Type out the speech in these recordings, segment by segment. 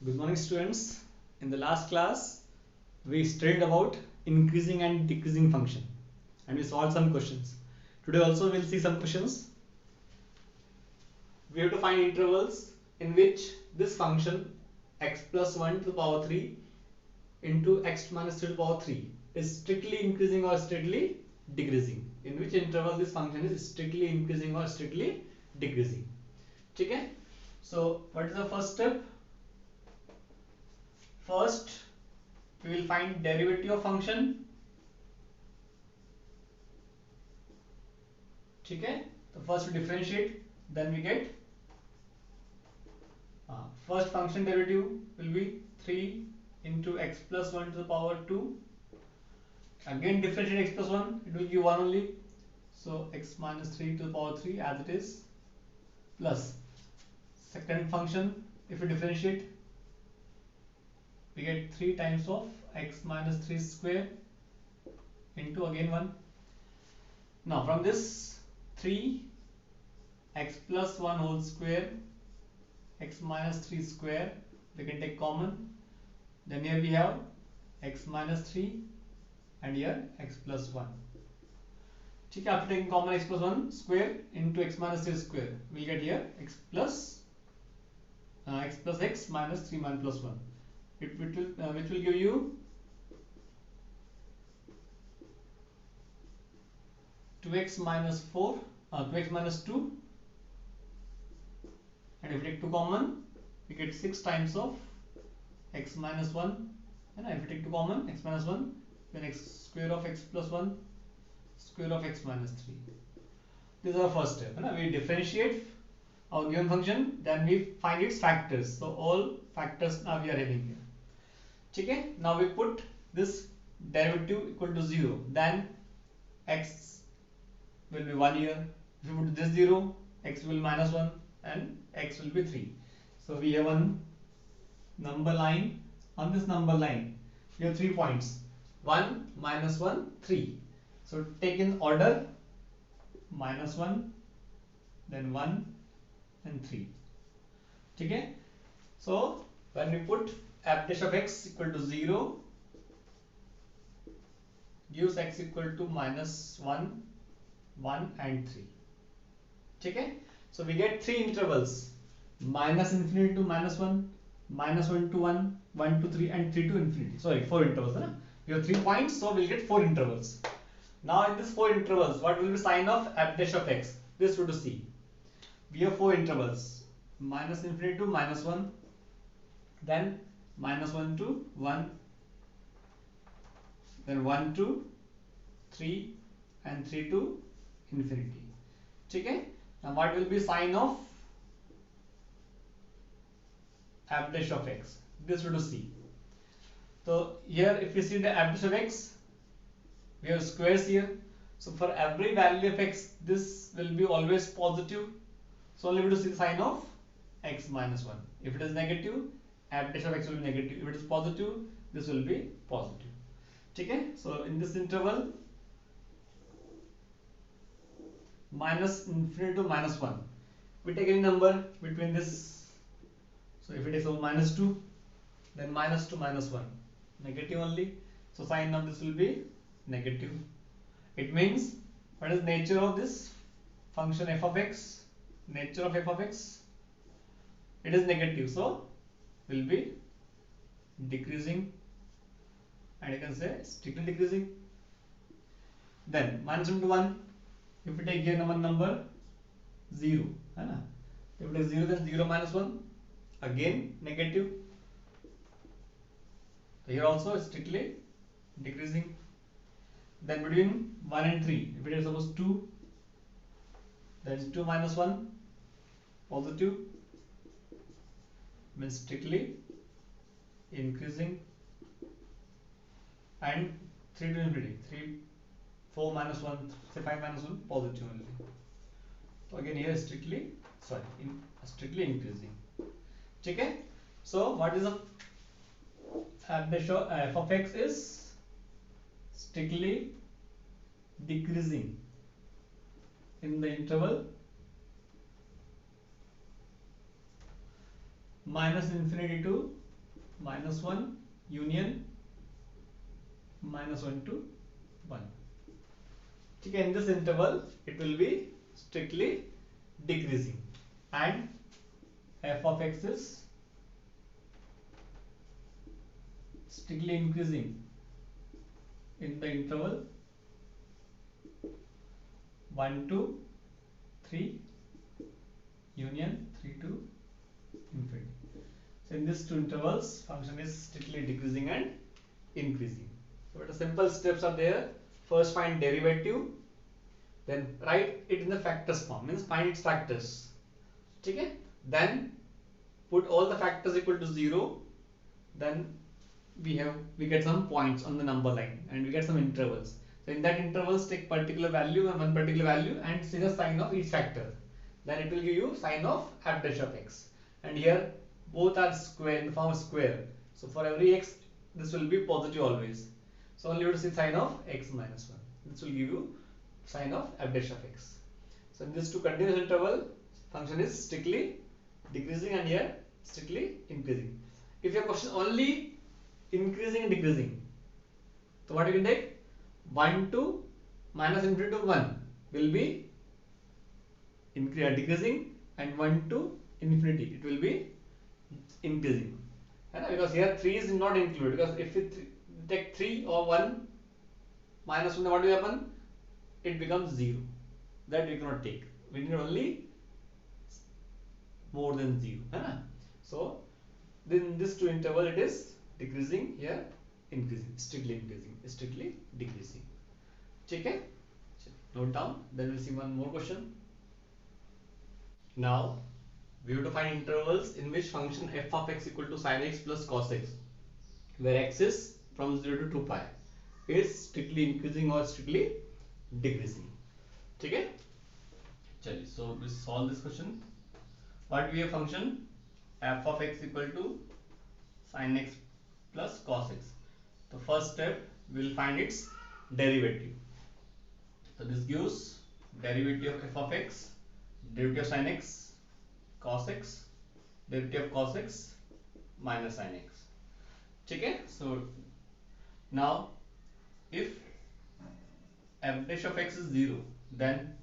Good morning, students. In the last class, we studied about increasing and decreasing function and we solved some questions. Today also we'll see some questions. We have to find intervals in which this function x plus 1 to the power 3 into x minus 2 to the power 3 is strictly increasing or strictly decreasing. In which interval this function is strictly increasing or strictly decreasing. Okay? So what is the first step? First, we will find derivative of function. Okay? So first we differentiate, then we get first function derivative will be 3 into x plus 1 to the power 2. Again differentiate x plus 1, it will give 1 only. So x minus 3 to the power 3 as it is, plus second function, if we differentiate, we get 3 times of x minus 3 square into again 1. Now from this 3 x plus 1 whole square, x minus 3 square, we can take common. Then here we have x minus 3 and here x plus 1. After taking common x plus 1 square into x minus 3 square, we will get here x plus x minus 3 plus 1. Which will give you 2x minus 4, 2x minus 2, and if we take 2 common, we get 6 times of x minus 1, and if we take 2 common, x minus 1, then x square of x plus 1 square of x minus 3. This is our first step. We differentiate our given function, then we find its factors. So all factors now we are having here. Okay? Now we put this derivative equal to 0, then x will be 1 here. If we put this 0, x will be minus 1 and x will be 3. So we have one number line. On this number line we have 3 points: 1, minus 1, 3. So take in order: minus 1, then 1 and 3. Okay? So when we put f dash of x equal to 0, gives x equal to minus 1, 1 and 3. Okay? So we get 3 intervals: minus infinity to minus 1, minus 1 to 1, 1 to 3 and 3 to infinity. Sorry, 4 intervals. We have 3 points, so we'll get 4 intervals. Now in these 4 intervals, what will be sign of f dash of x? This we have to see. We have 4 intervals: minus infinity to minus 1, then minus 1 to 1, then 1 to 3 and 3 to infinity. Okay? Now what will be sign of f dash of x? This we have to see. So here if we see the f dash of x, we have squares here. So for every value of x, this will be always positive. So only we have to see the sign of x minus 1. If it is negative, f dash of x will be negative. If it is positive, this will be positive. Okay? So in this interval, minus infinity to minus 1, we take any number between this. So if it is minus 2, then minus to minus 1, negative only. So sign of this will be negative. It means, what is nature of this function f of x? Nature of f of x, it is negative, so will be decreasing, and you can say strictly decreasing. Then minus 1 to 1, if we take here number 0, if it is 0, then 0 minus 1, again negative. Here also strictly decreasing. Then between 1 and 3, if it is suppose 2, then 2 minus 1, positive, means strictly increasing. And 3 to infinity, 4 minus 1, say 5 minus 1, positive only. So again here strictly increasing. Okay? So what is the f of x is strictly decreasing in the interval minus infinity to -1 union -1 to 1. Okay, in this interval it will be strictly decreasing, and f of x is strictly increasing in the interval 1 to 3 union 3 to infinity. So in these two intervals, function is strictly decreasing and increasing. So the simple steps are there. First, find derivative, then write it in the factors form, means find its factors. Okay? Then put all the factors equal to 0. Then we get some points on the number line, and we get some intervals. So in that intervals, take particular value and one particular value and see the sign of each factor. Then it will give you sign of f dash of x. And here both are square, in the form of square. So for every x, this will be positive always. So only you have to see sign of x minus 1. This will give you sign of f dash of x. So in this two continuous interval, function is strictly decreasing and here strictly increasing. If your question only increasing and decreasing, so what you can take? 1 to minus infinity to 1 will be decreasing, and 1 to infinity it will be increasing. Because here 3 is not included, because if we take 3 or 1 minus 1, what will happen? It becomes 0. That we cannot take. We need only more than 0. So in this two interval it is decreasing, here increasing, strictly increasing, strictly decreasing. Okay? Note down. Then we'll see one more question. Now we have to find intervals in which function f of x equal to sin x plus cos x, where x is from 0 to 2 pi, is strictly increasing or strictly decreasing. Okay? Chali, so we solve this question. What we have function f of x equal to sin x plus cos x. The first step we will find its derivative. So this gives derivative of f of x, derivative of sin x, cos x, derivative of cos x minus sin x. Okay? So now if f dash of x is 0, then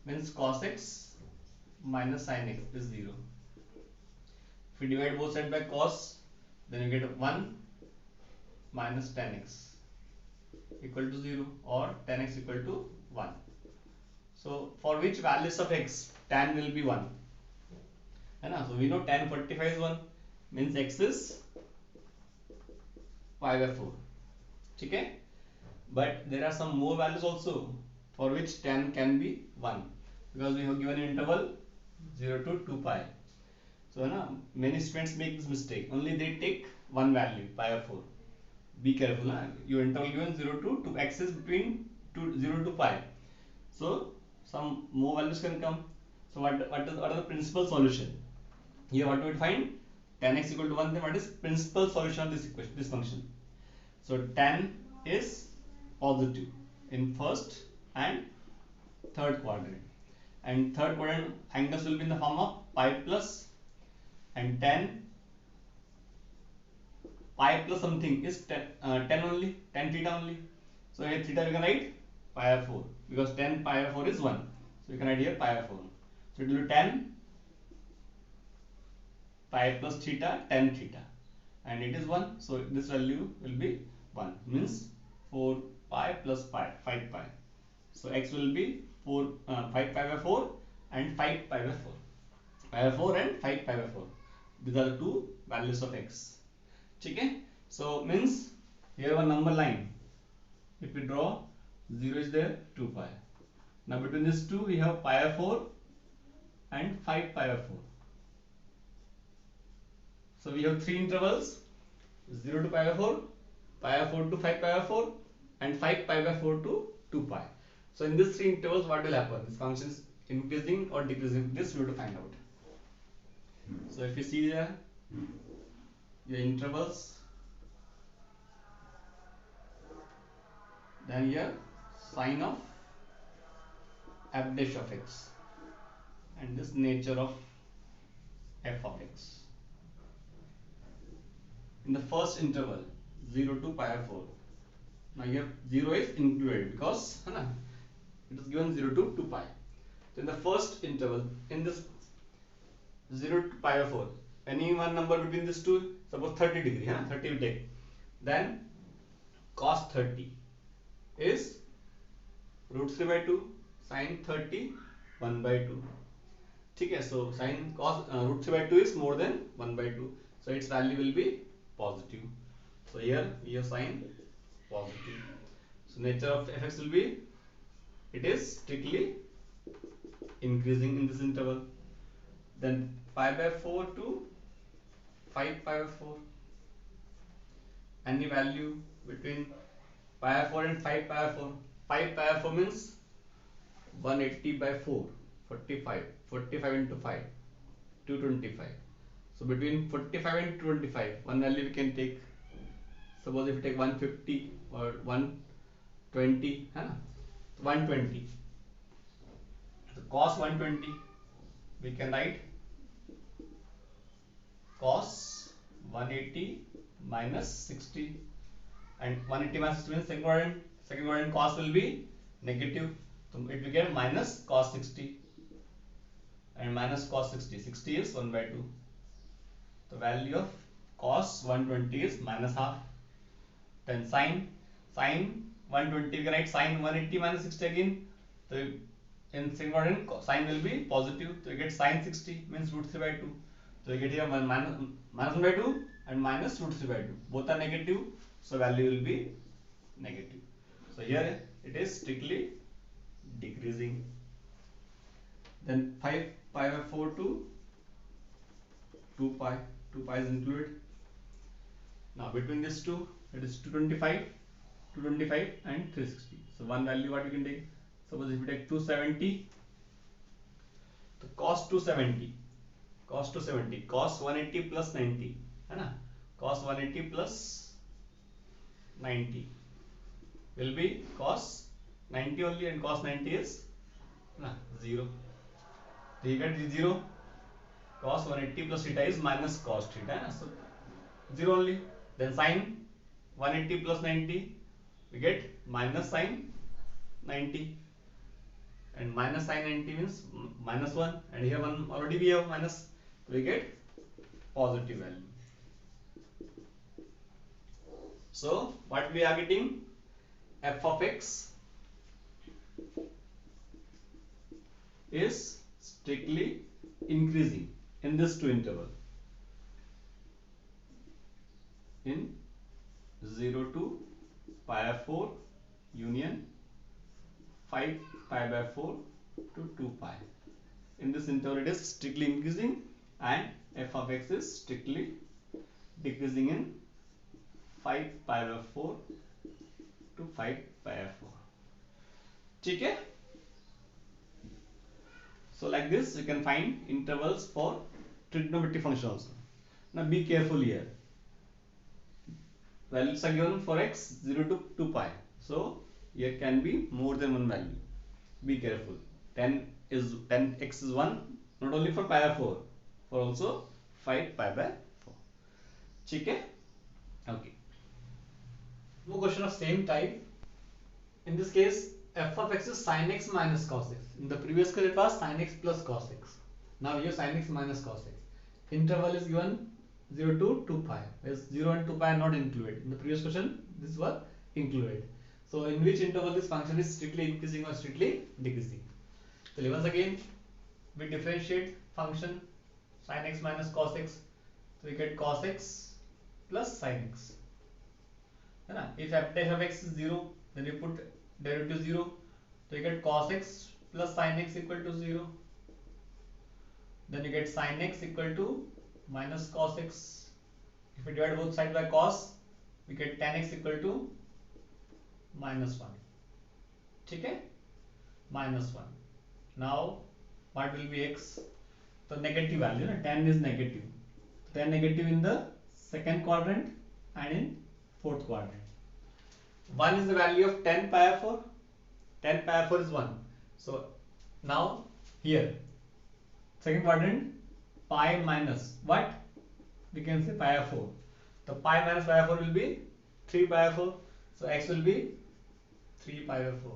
means cos x minus sin x is 0. If we divide both sides by cos, then you get 1 minus tan x equal to 0, or tan x equal to 1. So for which values of x tan will be 1? So we know tan 45 is 1, means x is pi by 4. Okay? But there are some more values also for which tan can be 1, because we have given an interval 0 to 2 pi. So many students make this mistake. Only they take one value, pi by 4. Be careful. Your interval given 0 to 2, x is between 0 to pi. So some more values can come. So what are the principal solution? Here what do we find? Tan x equal to 1. Then what is principal solution of this equation, this function? So tan is positive in first and third quadrant, and third quadrant angles will be in the form of pi plus, and tan pi plus something is 10 only, tan theta only. So here theta we can write pi by 4, because tan pi by 4 is 1. So we can write here pi by 4. So it will be tan pi plus theta tan theta, and it is 1. So this value will be 1, means 4 pi plus pi 5 pi. So x will be 5 pi by 4 and 5 pi by 4. Pi by 4 and 5 pi by 4. These are the two values of x. Okay? So means here one number line. If we draw, 0 is there, 2 pi. Now between these two we have pi by 4 and 5 pi by 4. So we have three intervals: 0 to pi by 4, pi by 4 to 5 pi by 4, and 5 pi by 4 to 2 pi. So in these three intervals, what will happen? This function is increasing or decreasing? This we have to find out. So if you see there, your intervals, then here sign of f dash of x, and this nature of f of x. in the first interval 0 to pi by 4. Now here 0 is included because it is given 0 to 2 pi. So in the first interval, in this 0 to pi by 4, any one number between these two, suppose 30 degree, 30 we take, then cos 30 is root 3 by 2, sin 30 1 by 2. Okay, so sin cos root 3 by 2 is more than 1 by 2, so its value will be positive. So here we have sin positive. So nature of fx will be, it is strictly increasing in this interval. Then pi by 4 to 5 pi by 4, any value between pi by 4 and 5 pi by 4. 5 pi by 4 means 180 by 4, 45, 45 into 5, 225. So between 45 and 225, one value we can take. Suppose if you take 150 or 120, 120. So cos 120, we can write cos 180 minus 60, and 180 minus 60 means second quadrant cos will be negative, so it became minus cos 60, and minus cos 60, 60 is 1 by 2. The value of cos 120 is minus half. Then sin 120, we can write sin 180 minus 60 again. So in second quadrant sin will be positive, so you get sin 60 means root 3 by 2. So you get here minus 1 by 2 and minus root 3 by 2. Both are negative, so value will be negative. So here it is strictly decreasing. Then 5 pi by 4 to 2 pi. 2 pi is included. Now between these two, it is 225 and 360. So one value what we can take. Suppose if we take 270, so cos 270, cos 180 plus 90, cos 180 plus 90 will be cos 90 only, and cos 90 is 0. So you get 0. Cos 180 plus theta is minus cos theta, so 0 only. Then sin 180 plus 90, we get minus sin 90, and minus sin 90 means minus 1, and here 1 already we have minus, so we get positive value. So what we are getting, f of x is strictly increasing in this two interval, in 0 to pi by 4 union 5 pi by 4 to 2 pi. In this interval it is strictly increasing, and f of x is strictly decreasing in 5 pi by 4 to 5 pi by 4. Okay? So like this you can find intervals for trigonometric function also. Now be careful here. Values are given for x 0 to 2 pi. So here can be more than one value. Be careful. 10x is 1, not only for pi by 4, for also 5 pi by 4. Okay? Okay. No question of same type. In this case, f of x is sin x minus cos x. In the previous case, it was sin x plus cos x. Now here sin x minus cos x. Interval is given 0 to 2 pi. Whereas 0 and 2 pi are not included. In the previous question, this was included. So in which interval this function is strictly increasing or strictly decreasing? So once again, we differentiate function sin x minus cos x. So we get cos x plus sin x. If f dash of x is 0, then you put derivative 0. So you get cos x plus sin x equal to 0. Then you get sin x equal to minus cos x. If we divide both sides by cos, we get tan x equal to minus 1. Okay? Minus 1. Now, what will be x? The negative value, tan is negative. Tan negative in the second quadrant and in fourth quadrant. 1 is the value of 10 pi by 4. 10 pi by 4 is 1. So, now here, second quadrant, pi minus what? We can say pi by 4. The pi minus pi by 4 will be 3 pi by 4. So x will be 3 pi by 4.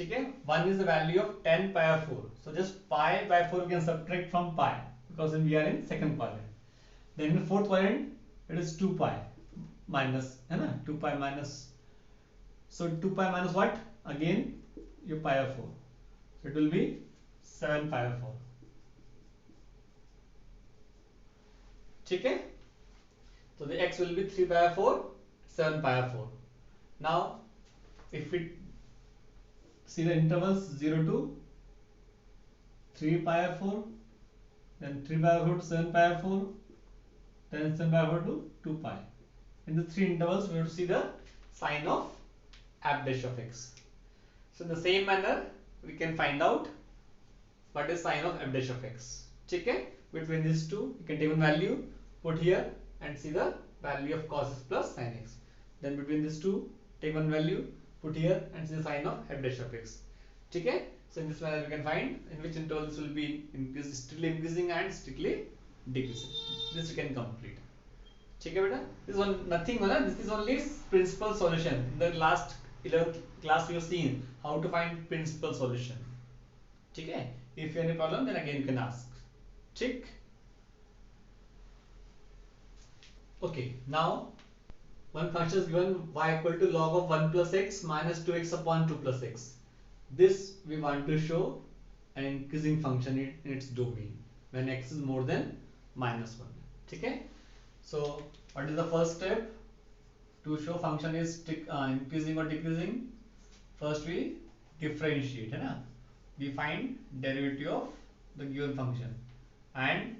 Okay, 1 is the value of 10 pi by 4. So just pi by 4 we can subtract from pi because we are in second quadrant. Then in the fourth quadrant it is 2 pi minus, 2 pi minus. So 2 pi minus what? Again your pi by 4. So it will be 7 pi by 4. Okay? So the x will be 3 pi by 4, 7 pi by 4. Now if we see the intervals 0 to 3 pi by 4, then 3 pi by 4 to 7 pi by 4, then 7 pi by 4 to 2 pi. In the three intervals we have to see the sign of f dash of x. So in the same manner we can find out what is sign of f dash of x. Okay? Between these two you can take one value, put here and see the value of cos x plus sin x. Then between these two take one value, put here and see the sign of f dash of x. Okay? So in this manner we can find in which interval this will be strictly increasing and strictly decreasing. This you can complete. Okay, beta? This is one nothing, this is only principal solution. In the last 11th class we have seen how to find principal solution. Okay? If you have any problem then again you can ask. Check. Okay, now one function is given y equal to log of 1 plus x minus 2x upon 2 plus x. This we want to show an increasing function in its domain when x is more than minus 1. Okay? So what is the first step to show function is increasing or decreasing? First we differentiate, we find derivative of the given function and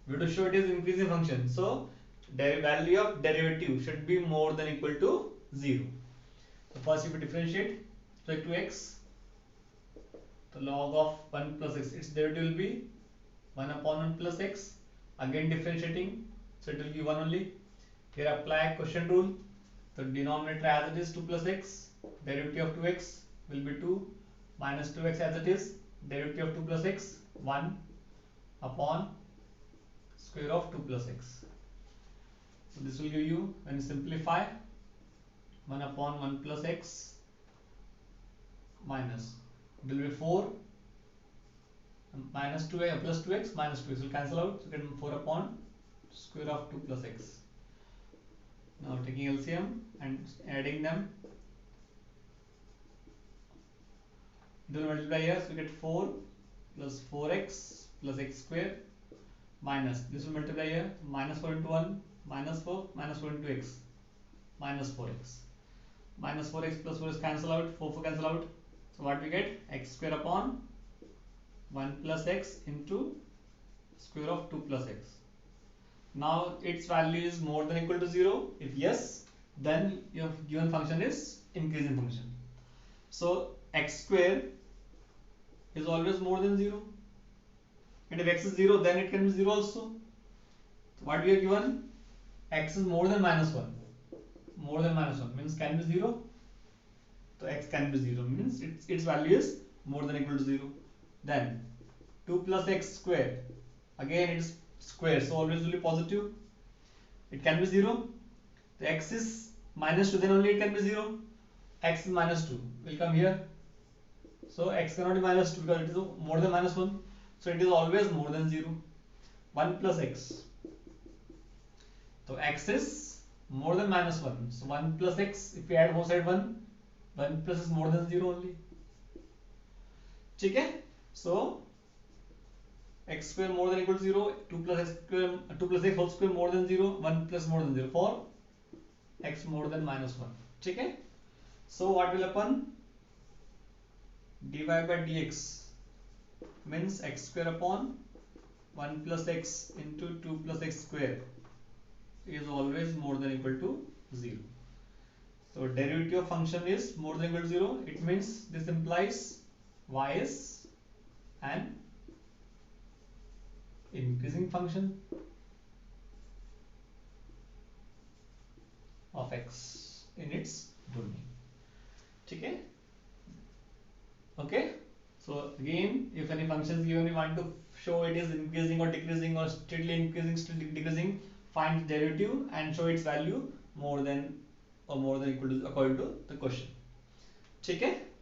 we have to show it is increasing function. So value of derivative should be more than equal to 0. So first if we differentiate respect to x, the log of 1 plus x, its derivative will be 1 upon 1 plus x, again differentiating, so it will be 1 only. Here apply quotient rule, the denominator as it is 2 plus x, derivative of 2x will be 2 minus 2x as it is, derivative of 2 plus x 1 upon square of 2 plus x. So this will give you, when you simplify, 1 upon 1 plus x minus, it will be 4 minus 2x plus 2x minus 2x will cancel out, so get 4 upon square of 2 plus x. Now taking LCM and adding them, it will multiply here, so we get 4 plus 4x plus x square minus, this will multiply here, minus 4 into 1 minus 4 into x minus 4x minus 4x plus 4 is cancel out, 4 cancel out, so what we get, x square upon 1 plus x into square of 2 plus x. Now its value is more than equal to 0. If yes, then your given function is increasing function. So x square is always more than 0, and if x is 0 then it can be 0 also. So what we are given, x is more than minus 1. More than minus 1 means can be 0. So x can be 0 means its value is more than equal to 0. Then 2 plus x square, again it is square, so always will be positive. It can be 0. The x is minus 2, then only it can be 0. X is minus 2 will come here. So x cannot be minus 2 because it is more than minus 1. So it is always more than 0. 1 plus x. So x is more than minus 1. So 1 plus x, if we add both side 1 plus is more than 0 only. Okay? So x square more than equal to 0, 2 plus x square, 2 plus x whole square more than 0, 1 plus more than 0 for x more than minus 1. Okay? So what will happen? dy by dx means x square upon 1 plus x into 2 plus x square is always more than equal to 0. So derivative of function is more than equal to 0. It means this implies y is an increasing function of x in its domain. Okay? Okay? So again, if any function is given, we want to show it is increasing or decreasing or steadily increasing, steadily decreasing. find the derivative and show its value more than or more than equal to according to the question. ठीक है.